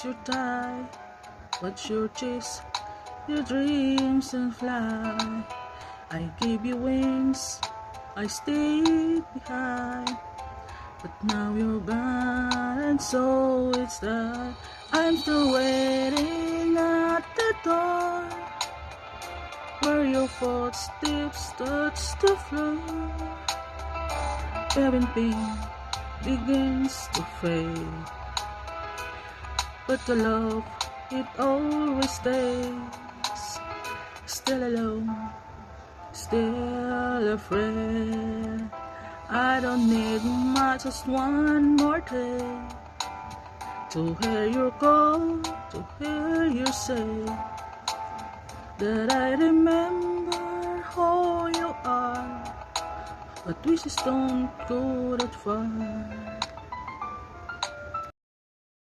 is your tie? What's your chase? Your dreams and fly. I gave you wings, I stayed behind, but now you're gone, and so it's that I'm still waiting at the door, where your footsteps touch the floor. Everything begins to fade, but the love, it always stays. Still alone, still afraid. I don't need much, just one more day to hear your call, to hear you say that I remember who you are, but wishes don't go that far.